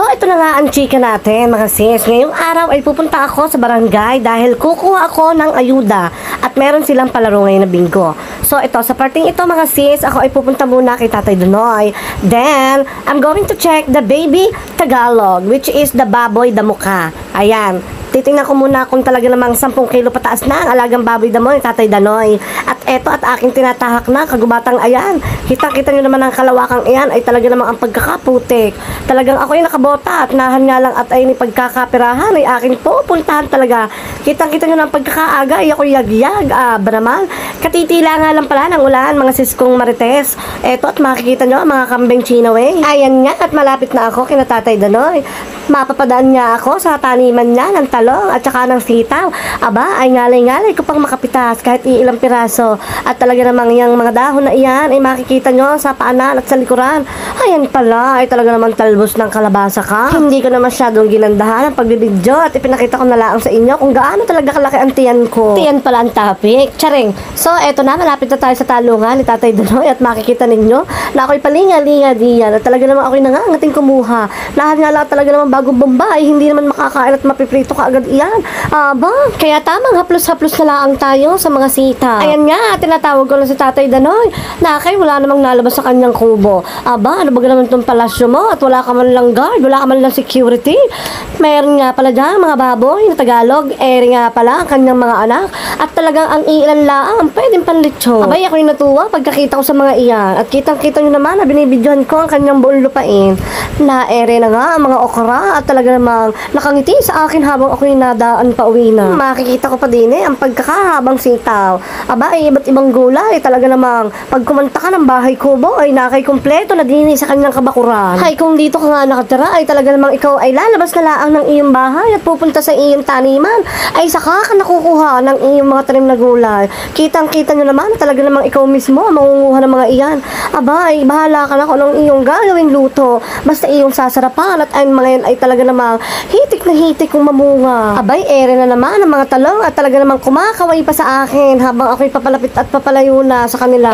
So, ito na nga ang chika natin, mga sis. Ngayong araw ay pupunta ako sa barangay dahil kukuha ako ng ayuda at meron silang palaro ngayon na bingo. So, ito, sa parting ito, mga sis, ako ay pupunta muna kay Tatay Dunoy. Then, I'm going to check the baby Tagalog, which is the baboy damuka. Ayan. Titingnan ko muna kung talaga namang 10 kilo pataas na ang alagang baboy damo ni Tatay Danoy. At eto at aking tinatahak na kagubatang ayan. Kitang-kita nyo naman ang kalawakang iyan ay talaga namang ang pagkakaputik. Talagang ako ay nakabota at nahan nga lang at ay ni pagkakapirahan ay aking pupuntahan talaga. Kitang-kita nyo ng pagkakaaga ay ako yagyag. Ba naman? Katitila nga lang pala ng ulan mga siskong marites. Eto at makikita nyo mga kambing chinaway. Ayan nga at malapit na ako kina Tatay Danoy. Mapapadaan niya ako sa taniman niya ng talong at saka ng sitaw. Aba, ay ngalay-ngalay ko pang makapitas kahit ilang piraso. At talaga namang yung mga dahon na iyan ay makikita nyo sa paanan at sa likuran. Ayan pala, ay talaga namang talbos ng kalabasa ka. Hindi ko na masyadong ginandahan ang pagbibidyo at ipinakita ko na lang sa inyo kung gaano talaga kalaki ang tiyan ko. Tiyan pala ang topic. Charing. So, eto na, malapit na tayo sa talungan ni Tatay Dunoy at makikita ninyo na ako'y palinga-linga diyan at talaga namang ako'y nangangating kumuha. Lahat nga lang talaga namang bagong bomba ay hindi naman makakain at mapiprito ka agad iyan. Aba, kaya tamang haplos-haplos na lang tayo sa mga sita. Ayan nga, tinatawag ko lang si Tatay Danoy. Nakay, wala namang nalabas sa kanyang kubo. Aba, ano ba naman itong palasyo mo? At wala ka man lang guard, wala ka man lang security. Mayroon nga pala dyan, mga baboy na Tagalog. Eri nga pala ang kanyang mga anak. At talagang ang ilan laang ang pwedeng panlitsyo. Abay, ako'y natuwa pagkakita ko sa mga iyan. At kitang-kita nyo naman na binibidyohan ko ang kanyang buong lupain. Na ere na nga ang mga okra at talaga namang nakangiti sa akin habang ako'y nadaan pa uwi na. Makikita ko pa din ang pagkakahabang sitaw. Aba, ay iba't ibang gulay. Talaga namang pag kumanta ka ng bahay kubo ay nakay kumpleto na din sa kanyang kabakuran. Hay, kung dito ka nga nakatira ay talaga namang ikaw ay lalabas na laang ng iyong bahay at pupunta sa iyong taniman ay saka ka nakukuha ng iyong mga tanim na gulay. Kitang-kita nyo naman talaga namang ikaw mismo ang mangunguha ng mga iyan. Aba, ay bahala ka na kung anong iyong gagawing luto. Basta iyong sasarapan at ay mga yan ay talaga namang hitik na hitik kung mamunga. Abay, ere na naman ang mga talong at talaga namang kumakaway pa sa akin habang ako'y papalapit at papalayo na sa kanila.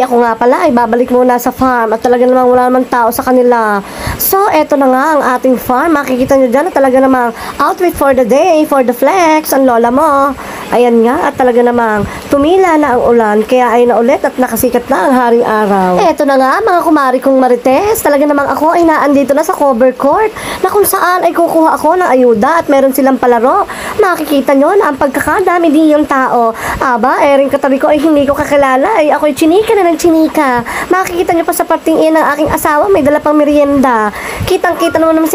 Ako nga pala ay babalik muna sa farm at talaga namang wala namang tao sa kanila. So, eto na nga ang ating farm. Makikita nyo dyan at talaga namang outfit for the day, for the flex, ang lola mo. Ayan nga at talaga namang tumila na ang ulan kaya ay naulit at nakasikat na ang haring araw. Eto na nga mga kumari kong marites. Talaga namang ako ay naandito na sa cover court na kung saan ay kukuha ako ng ayuda at meron silang palaro. Makikita nyo na ang pagkakadami din yung tao. Aba, ering katabi ko ay hindi ko kakilala ay ako'y chinika na ng chinika. Makikita nyo pa sa parting iyan ng aking asawa may dala pang merienda. Kitang-kita naman si